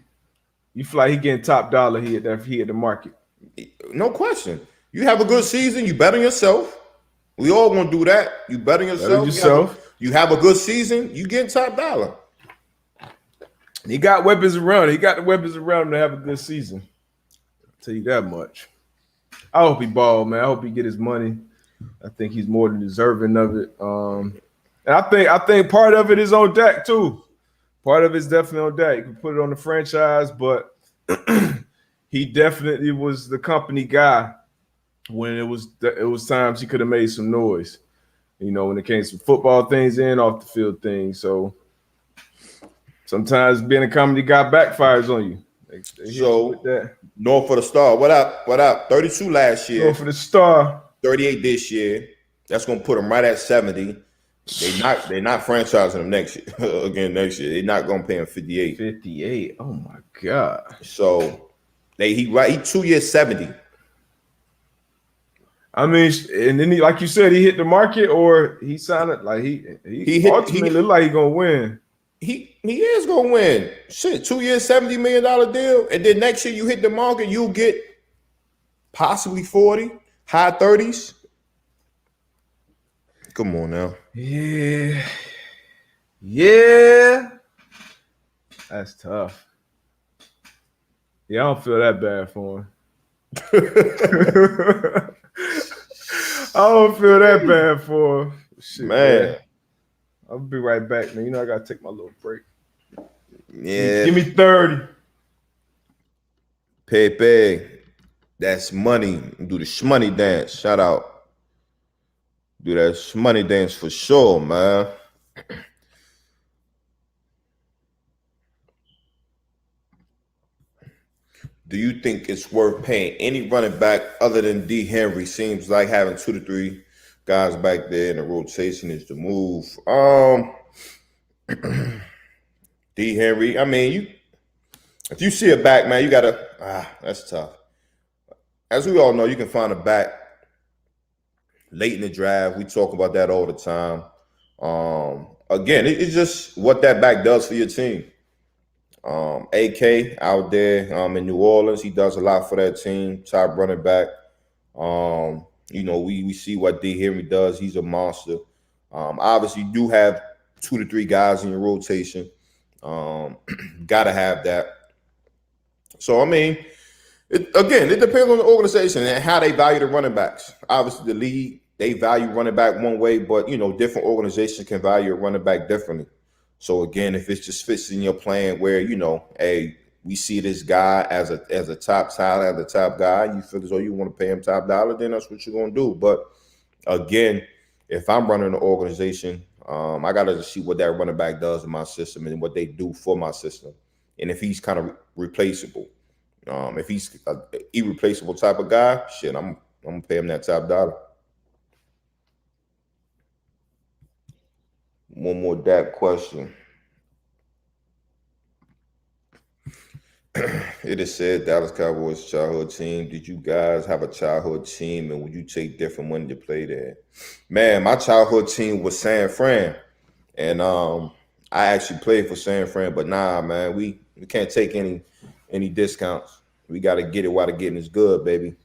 you feel like he getting top dollar here at the market? No question. You have a good season, you bet on yourself. We all going to do that. You bet on yourself. You have a good season, you getting top dollar. He got weapons around. He got the weapons around him to have a good season. I'll tell you that much. I hope he ball, man. I hope he get his money. I think he's more than deserving of it. And I think part of it is on Dak too. Part of it's definitely on Dak. You can put it on the franchise, but he definitely was the company guy when it was times he could have made some noise. You know, when it came to football things and off the field things. So sometimes being a company guy backfires on you. So North for the Star. What up? 32 last year. North for the Star. 38 this year. That's gonna put them right at 70. They're not franchising him next year. Again, next year. They're not gonna pay him 58. 58. Oh my God. So he 2 years 70. I mean, and then like you said, he hit the market or he signed it like he ultimately look like he gonna win. He is gonna win. Shit, 2 years, $70 million deal, and then next year you hit the market, you'll get possibly 40, high 30s. Come on now. Yeah. That's tough. Yeah, I don't feel that bad for him. I don't feel that bad for him. Shit, man. I'll be right back, man. You know I gotta take my little break. Yeah. Give me 30. Pepe. That's money. Do the shmoney dance. Shout out. Do that shmoney dance for sure, man. Do you think it's worth paying any running back other than D. Henry? Seems like having 2 to 3 guys back there in the rotation is the move. D. Henry, I mean, if you see a back, man, you gotta. That's tough. As we all know, you can find a back late in the draft. We talk about that all the time. Again, it's just what that back does for your team. AK out there in New Orleans, he does a lot for that team. Top running back. You know, we see what D. Henry does. He's a monster. Obviously, you do have 2 to 3 guys in your rotation. Gotta have that. So, I mean, it depends on the organization and how they value the running backs. Obviously, the league, they value running back one way, but, you know, different organizations can value a running back differently. So, again, if it just fits in your plan where, you know, hey, we see this guy as a top talent, as a top guy, you feel as though you want to pay him top dollar, then that's what you're going to do. But, again, if I'm running an organization, I got to see what that running back does in my system and what they do for my system. And if he's kind of replaceable. If he's an irreplaceable type of guy, shit, I'm going to pay him that top dollar. One more Dak question. It is said Dallas Cowboys childhood team. Did you guys have a childhood team, and would you take different money to play there? Man, my childhood team was San Fran, and I actually played for San Fran. But nah, man, we can't take any discounts. We got to get it while the getting is good, baby.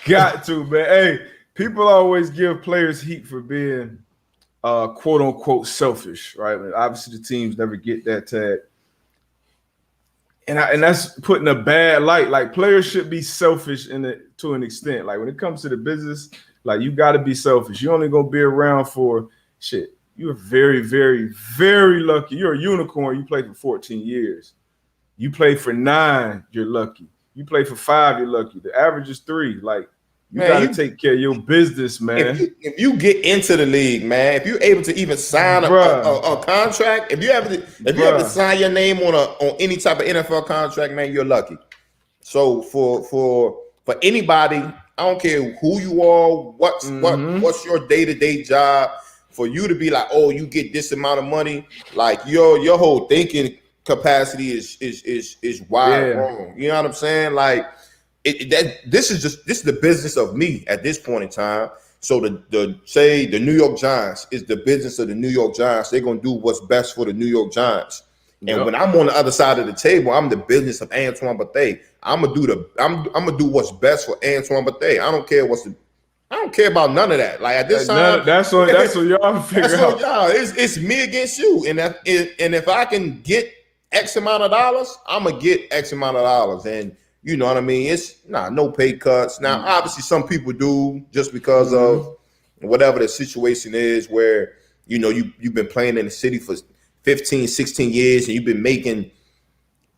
Got to, man. Hey, people always give players heat for being quote unquote selfish, right? I mean, obviously, the teams never get that tag, and that's putting a bad light. Like, players should be selfish to an extent. Like, when it comes to the business, like, you got to be selfish. You only gonna be around for shit. You're very, very, very lucky. You're a unicorn. You played for 14 years. You play for 9, you're lucky. You play for 5, you're lucky. The average is 3. Like, you got to take care of your business, man. If you get into the league, man, if you're able to even sign a contract, if you ever to sign your name on any type of NFL contract, man, you're lucky. So for anybody, I don't care who you are, what's your day-to-day job, for you to be like, oh, you get this amount of money, like your whole thinking capacity is wide wrong. You know what I'm saying? Like, this is the business of me at this point in time. So say the New York Giants is the business of the New York Giants. They're gonna do what's best for the New York Giants. And when I'm on the other side of the table, I'm the business of Antoine Bethea. I'm gonna do what's best for Antoine Bethea. I don't care about none of that. Like, at this time, that's what y'all figure out. Y'all. It's me against you. And if I can get X amount of dollars, I'm gonna get X amount of dollars. And you know what I mean? It's no pay cuts. Now, obviously, some people do just because of whatever the situation is, where you've been playing in the city for 15, 16 years, and you've been making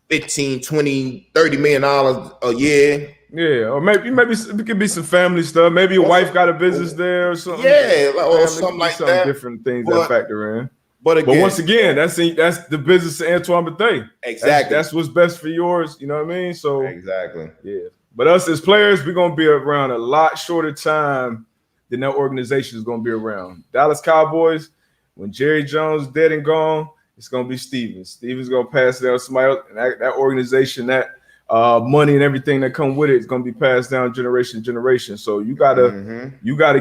15, 20, 30 million dollars a year. Yeah, or maybe it could be some family stuff. Maybe your wife got a business there or something. Yeah, or something like that. Different things that factor in. But once again, that's the business of Antoine Bethea. Exactly. That's what's best for yours. You know what I mean? So exactly. Yeah. But us as players, we're gonna be around a lot shorter time than that organization is gonna be around. Dallas Cowboys, when Jerry Jones is dead and gone, it's gonna be Stevens. Stevens gonna pass it down to somebody else, and that organization, that money and everything that come with it is gonna be passed down generation to generation. So you gotta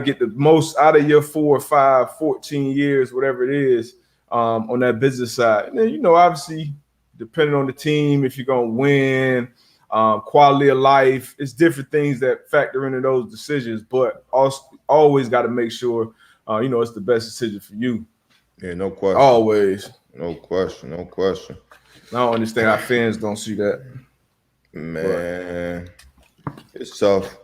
get the most out of your 4, 5, 14 years, whatever it is. On that business side. And then, obviously, depending on the team, if you're going to win, quality of life, it's different things that factor into those decisions, but also always got to make sure, it's the best decision for you. Yeah, no question. Always. No question. I don't understand how fans don't see that. Man, it's tough.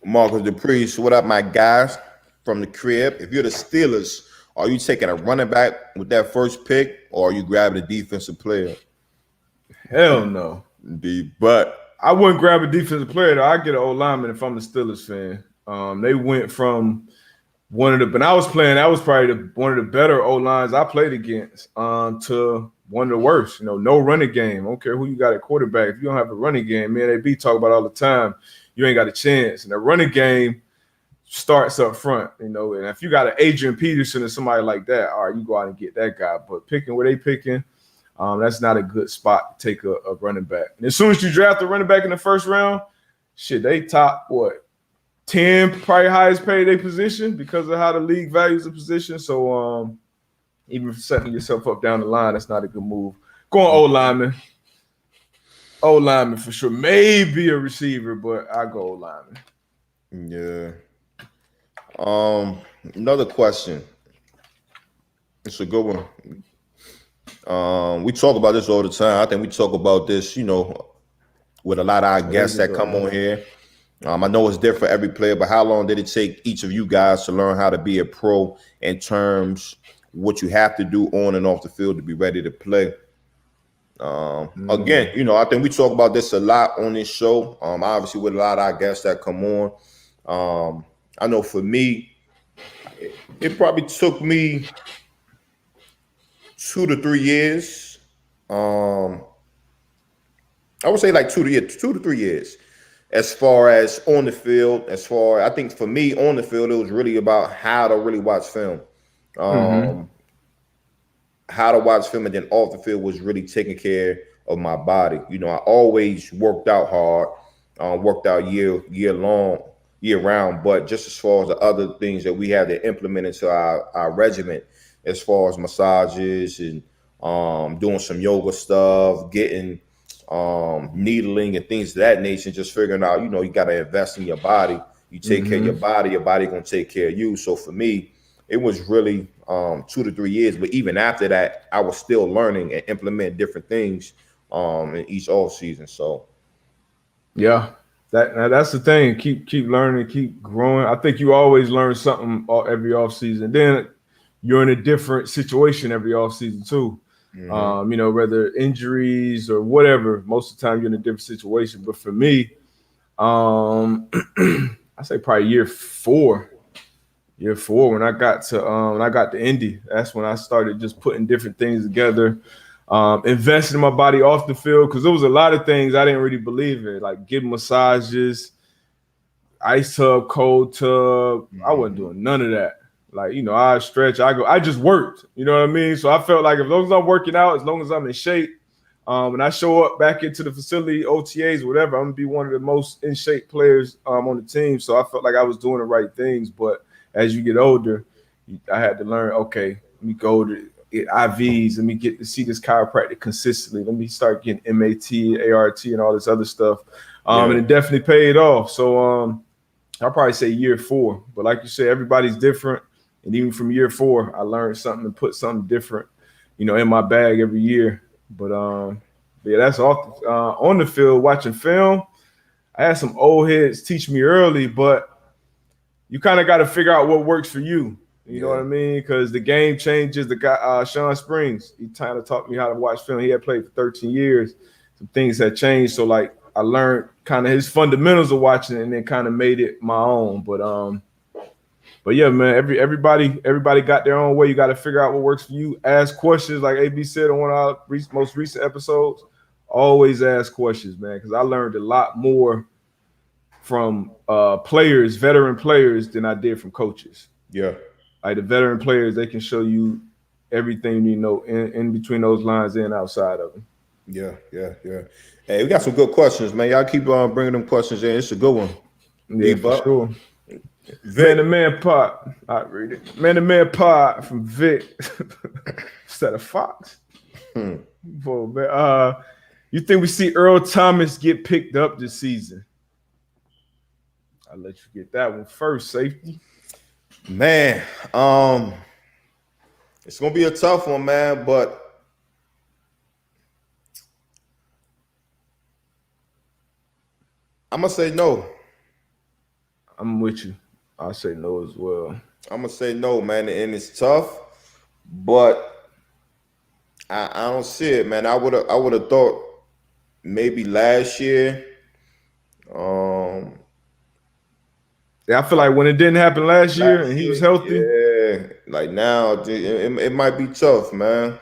Marcus Dupree, so what up, my guys from the crib? If you're the Steelers, are you taking a running back with that first pick, or are you grabbing a defensive player? Hell no. But I wouldn't grab a defensive player, though. I'd get an old lineman if I'm a Steelers fan. They went from when I was playing, that was probably one of the better old lines I played against, to one of the worst. No running game. I don't care who you got at quarterback. If you don't have a running game, man, they be talking about all the time, you ain't got a chance. And the running game starts up front, and if you got an Adrian Peterson or somebody like that, all right, you go out and get that guy. But picking where they picking, that's not a good spot to take a running back. And as soon as you draft a running back in the first round, shit, they top 10, probably highest paid their position because of how the league values the position. So even setting yourself up down the line, that's not a good move. Going old lineman. Old lineman for sure. Maybe a receiver, but I go old lineman. Yeah. Another question. It's a good one. We talk about this all the time. I think we talk about this, with a lot of our guests that come on here. I know it's different for every player, but how long did it take each of you guys to learn how to be a pro in terms what you have to do on and off the field to be ready to play? Again, I think we talk about this a lot on this show. Obviously with a lot of our guests that come on. I know for me, it probably took me 2 to 3 years. I would say like 2 to 3 years as far as on the field, I think for me on the field, it was really about how to really watch film. How to watch film, and then off the field was really taking care of my body. You know, I always worked out hard, worked out year round. But just as far as the other things that we had to implement into our regimen, as far as massages and doing some yoga stuff, getting needling and things of that nature, just figuring out, you know, you got to invest in your body. You take care of your body going to take care of you. So for me, it was really 2 to 3 years. But even after that, I was still learning and implementing different things in each off season. So yeah, that's the thing. Keep learning, keep growing. I think you always learn something every off season. Then you're in a different situation every off season too. You know, whether injuries or whatever, most of the time you're in a different situation. But for me, I say probably year four when I got to Indy, that's when I started just putting different things together, investing in my body off the field, because there was a lot of things I didn't really believe in, like getting massages, ice tub, cold tub. I wasn't doing none of that. Like, you know, I stretch, I just worked, you know what I mean? So I felt like as long as I'm working out, as long as I'm in shape, and I show up back into the facility, OTAs, whatever, I'm gonna be one of the most in shape players on the team. So I felt like I was doing the right things. But as you get older, I had to learn, okay, let me go to get IVs, let me get to see this chiropractic consistently. Let me start getting MAT, ART, and all this other stuff. And it definitely paid off. So I'll probably say year four. But like you said, everybody's different. And even from year four, I learned something and put something different, you know, in my bag every year. But yeah, that's off on the field watching film. I had some old heads teach me early, but you kind of got to figure out what works for you. You know what I mean? Because the game changes. The guy, Sean Springs, he kind of taught me how to watch film. He had played for 13 years. Some things had changed. So like I learned kind of his fundamentals of watching it and then kind of made it my own. But yeah, man, everybody got their own way. You got to figure out what works for you. Ask questions, like AB said on one of our most recent episodes. Always ask questions, man, because I learned a lot more from players, veteran players, than I did from coaches. Yeah. Like the veteran players, they can show you everything you know in between those lines and outside of them. Yeah. Hey, we got some good questions, man. Y'all keep bringing them questions in. It's a good one. Yeah, for sure. Man to Man Pod. I read it. Man to Man Pod from Vic. Instead of Fox. Boy, man, you think we see Earl Thomas get picked up this season? I'll let you get that one first, safety. Man, it's gonna be a tough one, man, but I'm gonna say no. I'm with you. I'll say no as well. I'm gonna say no, man, and it's tough, but I don't see it, man. I would have thought maybe last year. Yeah, I feel like when it didn't happen last year and he was healthy. Yeah, like now it might be tough, man.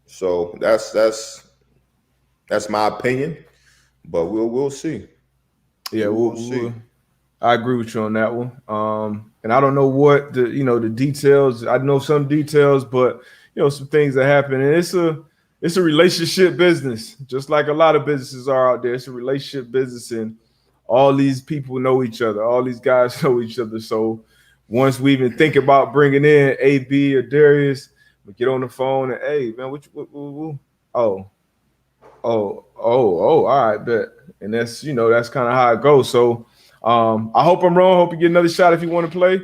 So that's my opinion, but we'll see. Yeah, we'll see. I agree with you on that one. And I don't know what the details. I know some details, but some things that happen, and it's a relationship business, just like a lot of businesses are out there. It's a relationship business, and all these people know each other. All these guys know each other. So once we even think about bringing in AB or Darius, we get on the phone and, hey, man, all right, bet. And that's kind of how it goes. So I hope I'm wrong. Hope he get another shot if he want to play.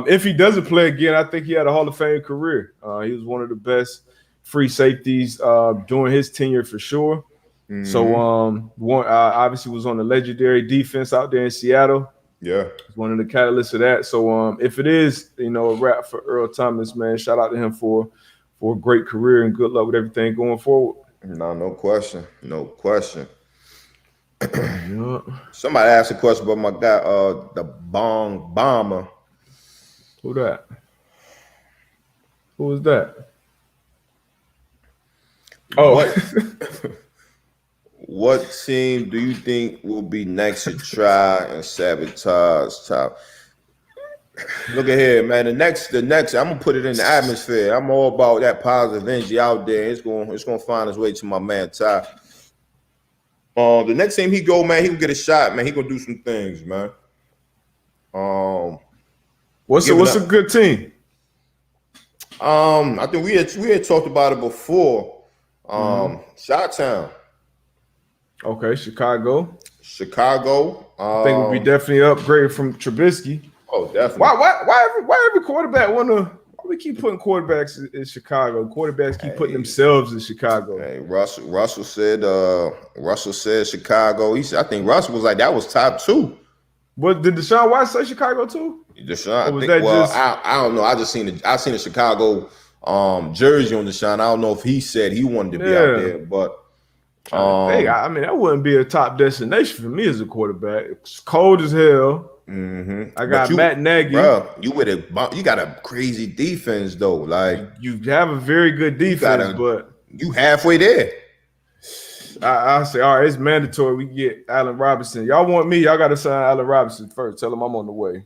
If he doesn't play again, I think he had a Hall of Fame career. He was one of the best free safeties during his tenure for sure. Mm-hmm. So obviously was on the legendary defense out there in Seattle. Yeah, it's one of the catalysts of that. So if it is a wrap for Earl Thomas, man, shout out to him for a great career and good luck with everything going forward. No question. Somebody asked a question about my guy, the Bong Bomber. Who that? Who was that? Oh, What team do you think will be next to try and sabotage top? Look at here, man. The next, I'm gonna put it in the atmosphere. I'm all about that positive energy out there. It's gonna find its way to my man Ty. The next time he go, man, he can get a shot, man. He gonna do some things, man. What's a good team? I think we had talked about it before. Chi-Town. Okay, Chicago. I think we'll be definitely upgraded from Trubisky. Oh, definitely. Why every quarterback why we keep putting quarterbacks in Chicago? Quarterbacks keep putting themselves in Chicago. Hey, Russell said Chicago. I think Russell was like that was top 2. What did Deshaun Watson say Chicago too? I don't know. I seen the Chicago jersey on Deshaun. I don't know if he said he wanted to be out there, but I mean that wouldn't be a top destination for me as a quarterback. It's cold as hell. Mm-hmm. I got Matt Nagy. Bro, you got a crazy defense though. Like you have a very good defense, but you halfway there. I say, all right, it's mandatory. We get Allen Robinson. Y'all want me? Y'all got to sign Allen Robinson first. Tell him I'm on the way.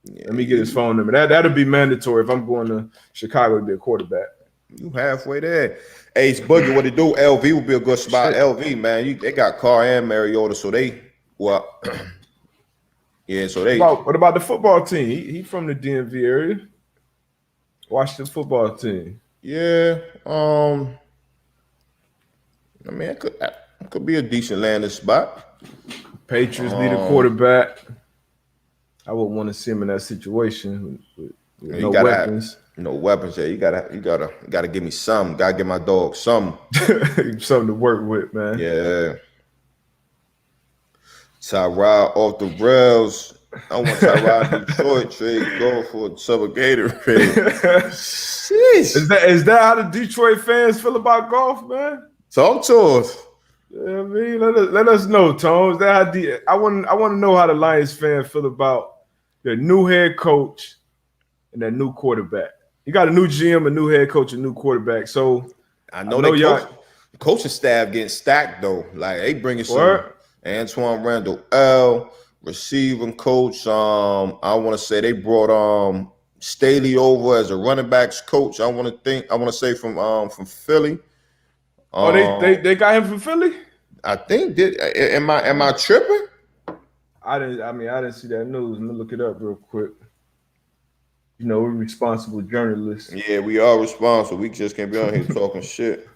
Yeah, let me get his phone number. That'll be mandatory if I'm going to Chicago to be a quarterback. You halfway there. Ace Boogie, what they do? LV will be a good spot. LV, man, they got Carr and Mariota, so yeah. So What about the football team? He from the DMV area. Watch the football team. Yeah. I mean, it could be a decent landing spot. Patriots need a quarterback. I wouldn't want to see him in that situation with no weapons. No weapons. Yeah, you gotta give me some. Gotta give my dog some. Something to work with, man. Yeah. Tyrod off the rails. I want Tyrod Detroit trade going for a Gatorade. Is that how the Detroit fans feel about golf, man? Talk to us. Yeah, I mean, let us know, Tom. I want to know how the Lions fan feel about their new head coach and their new quarterback. You got a new GM, a new head coach, a new quarterback. So I know y'all coaching staff getting stacked though. Like they bringing some Antoine Randall, receiving coach. I want to say they brought Staley over as a running backs coach. I want to say from Philly. They got him from Philly? I think am I tripping? I didn't see that news. Let me look it up real quick. You know, we're responsible journalists. Yeah, we are responsible. We just can't be on here talking shit.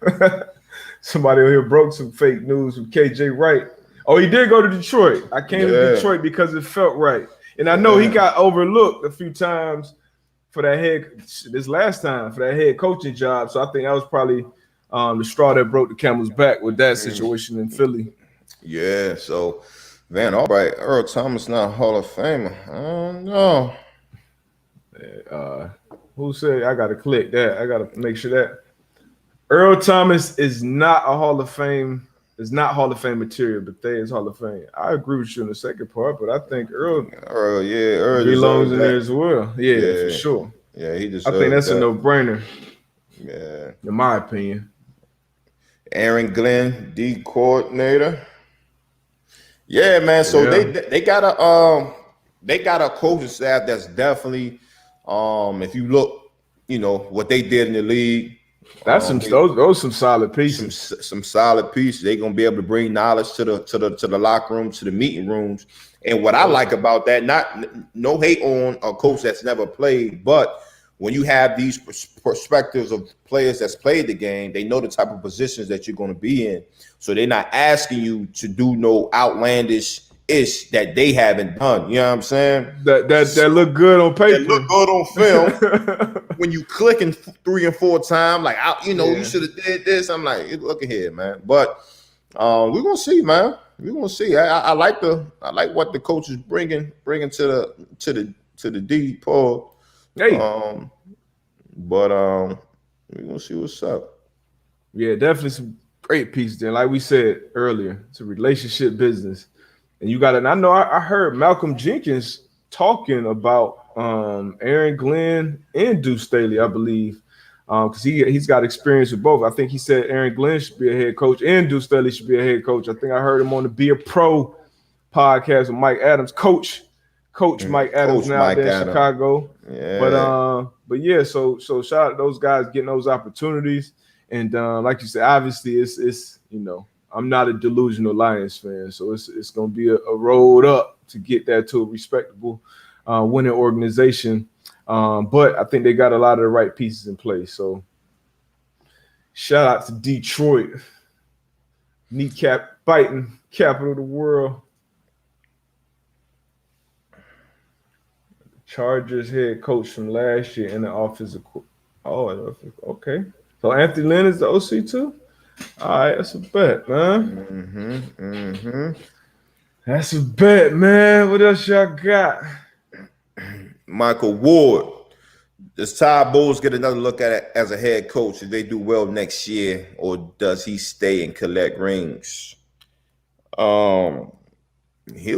Somebody over here broke some fake news with KJ Wright. Oh, he did go to Detroit. I came to Detroit because it felt right. And I know he got overlooked a few times for that head coaching job. So I think that was probably the straw that broke the camel's back with that situation in Philly. Yeah, so Van Albright, Earl Thomas not Hall of Famer. I don't know. Who said I gotta click that? I gotta make sure that Earl Thomas is not a Hall of Fame, is not Hall of Fame material, but they is Hall of Fame. I agree with you in the second part, but I think Earl belongs in there as well. Yeah, for sure. Yeah, he just. I think that's a no-brainer. Yeah, in my opinion. Aaron Glenn, D coordinator. Yeah, man. So they got a coaching staff that's definitely, if you look, you know what they did in the league. That's those some solid pieces. Some solid pieces. They're gonna be able to bring knowledge to the locker room, to the meeting rooms. And what I like about that, no hate on a coach that's never played, but when you have these perspectives of players that's played the game, they know the type of positions that you're going to be in. So they're not asking you to do no outlandish-ish that they haven't done. You know what I'm saying? That look good on paper. That look good on film. When you clicking 3 and 4 times, like, you should have did this. I'm like, look at here, man. But we're going to see, man. We're going to see. I like what the coach is bringing to the D, Paul. Hey. We're gonna see what's up. Yeah, definitely some great pieces there. Like we said earlier, it's a relationship business. And you got it. I know I heard Malcolm Jenkins talking about Aaron Glenn and Deuce Staley, I believe, because he's got experience with both. I think he said Aaron Glenn should be a head coach and Deuce Staley should be a head coach. I think I heard him on the Be a Pro podcast with Mike Adams, Coach Mike Adams now there in Chicago. Yeah. But yeah, so shout out to those guys getting those opportunities. And like you said, obviously it's I'm not a delusional Lions fan, so it's gonna be a road up to get that to a respectable winning organization. But I think they got a lot of the right pieces in place. So shout out to Detroit. Kneecap biting, capital of the world. Chargers head coach from last year in the offensive. Okay. So Anthony Lynn is the OC too? All right, that's a bet, man. That's a bet, man. What else y'all got? Michael Ward. Does Todd Bowles get another look at it as a head coach if they do well next year, or does he stay and collect rings? He'll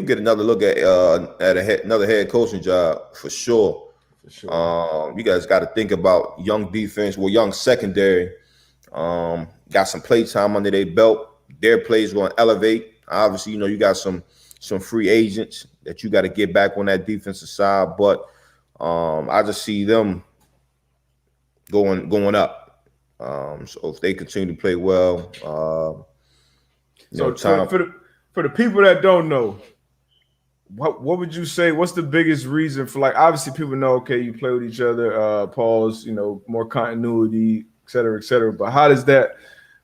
get another look at another head coaching job for sure. You guys got to think about young defense, young secondary. Got some play time under their belt. Their play is going to elevate. Obviously, you got some free agents that you got to get back on that defensive side, but I just see them going up. So if they continue to play well, for the people that don't know, what would you say? What's the biggest reason for, like, obviously people know, okay, you play with each other, pause, more continuity, et cetera, but how does that,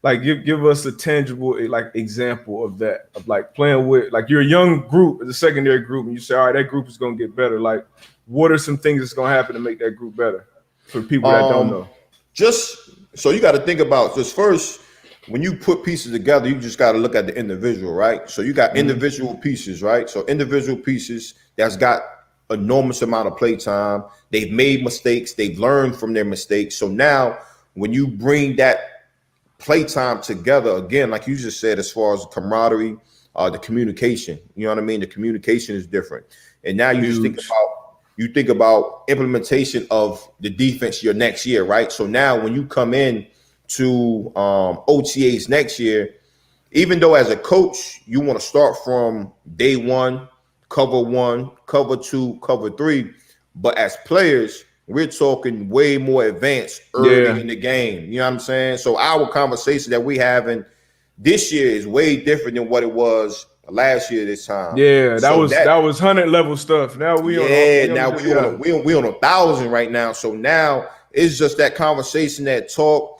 like, give us a tangible, like, example of that, of like playing with, like, you're a young group, the secondary group, and you say, all right, that group is going to get better. Like, what are some things that's going to happen to make that group better for people that don't know? Just so you got to think about this first. When you put pieces together, you just got to look at the individual, right? So you got individual pieces, right? So individual pieces that's got enormous amount of play time. They've made mistakes. They've learned from their mistakes. So now when you bring that play time together, again, like you just said, as far as camaraderie, the communication, you know what I mean? The communication is different. And now you just think about implementation of the defense your next year, right? So now when you come in to OTAs next year, even though as a coach you want to start from day one, cover two, cover three, but as players we're talking way more advanced early in the game. You know what I'm saying? So our conversation that we having this year is way different than what it was last year this time. Yeah, that was 100 level stuff. Now we on 1,000 right now. So now it's just that conversation, that talk.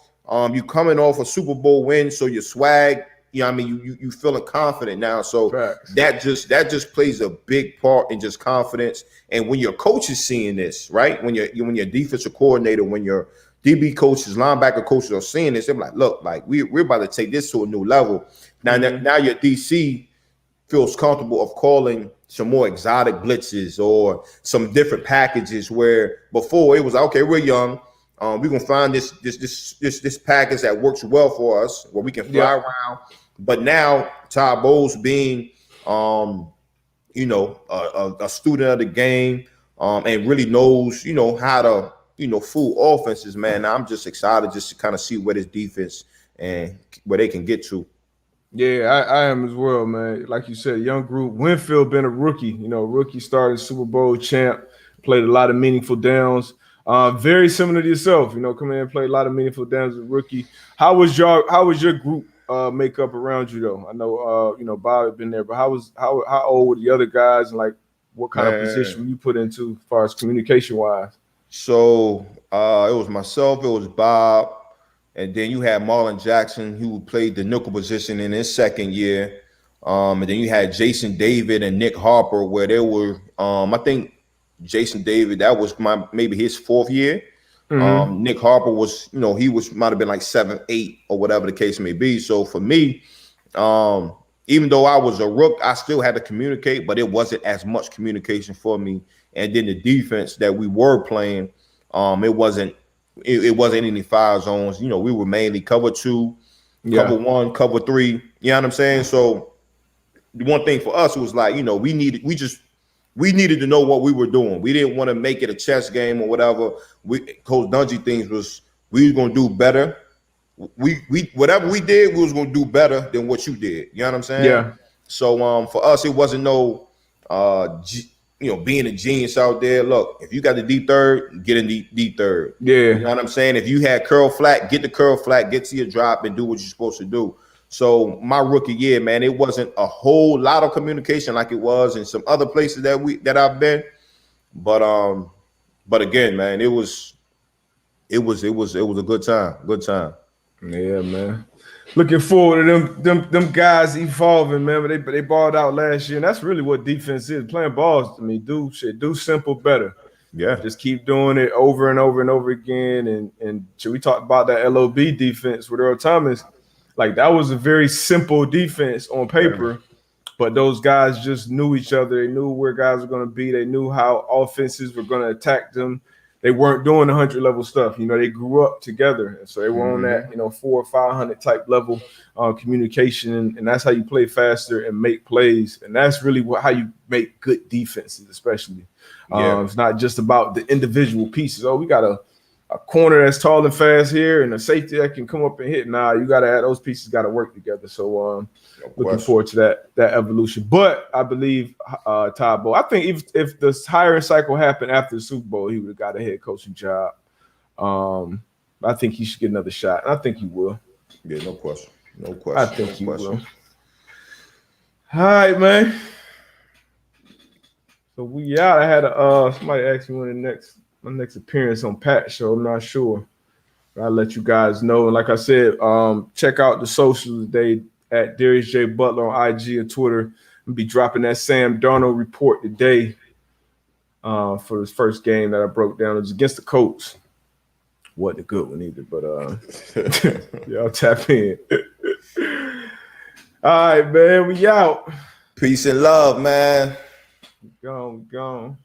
You coming off a Super Bowl win, so your swag, you feeling confident now. So that just plays a big part in just confidence. And when your coach is seeing this, right? When your defensive coordinator, when your DB coaches, linebacker coaches are seeing this, they're like, look, like we're about to take this to a new level. Now, now your DC feels comfortable of calling some more exotic blitzes or some different packages, where before it was like, okay, we're young. We're gonna find this package that works well for us, where we can fly around. But now Todd Bowles being a student of the game, and really knows, how to, fool offenses, man. Now I'm just excited just to kind of see where this defense and where they can get to. Yeah, I am as well, man. Like you said, young group. Winfield been a rookie, rookie started Super Bowl champ, played a lot of meaningful downs. Very similar to yourself, come in and play a lot of meaningful downs as a rookie. How was your group makeup around you though? I know Bob had been there, but how old were the other guys, and like what kind of position were you put into as far as communication wise? So it was myself, it was Bob, and then you had Marlon Jackson, who played the nickel position in his second year. And then you had Jason David and Nick Harper, where they were I think Jason David, that was maybe his fourth year. Nick Harper was, might have been like 7, 8 or whatever the case may be. So for me, even though I was a rook, I still had to communicate, but it wasn't as much communication for me. And then the defense that we were playing, it wasn't any fire zones. We were mainly cover 2, cover 1, cover 3. You know what I'm saying? So the one thing for us was like, we needed to know what we were doing. We didn't want to make it a chess game or whatever. Coach Dungy things was we was gonna do better. We whatever we did, we was gonna do better than what you did. You know what I'm saying? Yeah. So for us, it wasn't no being a genius out there. Look, if you got the D third, get in D third. Yeah. You know what I'm saying? If you had curl flat, get the curl flat, get to your drop and do what you're supposed to do. So my rookie year, man, it wasn't a whole lot of communication like it was in some other places that I've been. But again, man, it was a good time. Good time. Yeah, man. Looking forward to them guys evolving, man. But they balled out last year, and that's really what defense is. Playing balls, I mean, do simple better. Yeah. Just keep doing it over and over and over again. And we talked about that LOB defense with Earl Thomas. Like, that was a very simple defense on paper, but those guys just knew each other. They knew where guys were going to be. They knew how offenses were going to attack them. They weren't doing 100 level stuff. They grew up together. And so they were on that, 400 or 500 type level communication. And that's how you play faster and make plays. And that's really how you make good defenses, especially. It's not just about the individual pieces. Oh, we got a corner that's tall and fast here and a safety that can come up and hit. Nah, you got to add those pieces, got to work together. So looking forward to that evolution. But I believe Todd Bowles, I think if the hiring cycle happened after the Super Bowl, he would have got a head coaching job. I think he should get another shot. And I think he will. Yeah, no question. I think he will. All right, man. So we out. I had somebody ask me when my next appearance on Pat Show. I'm not sure. But I'll let you guys know. And like I said, check out the socials today at Darius J. Butler on IG and Twitter. I'll be dropping that Sam Darnold report today for his first game that I broke down. It was against the Colts. Wasn't a good one either, but y'all tap in. All right, man. We out. Peace and love, man. Gone.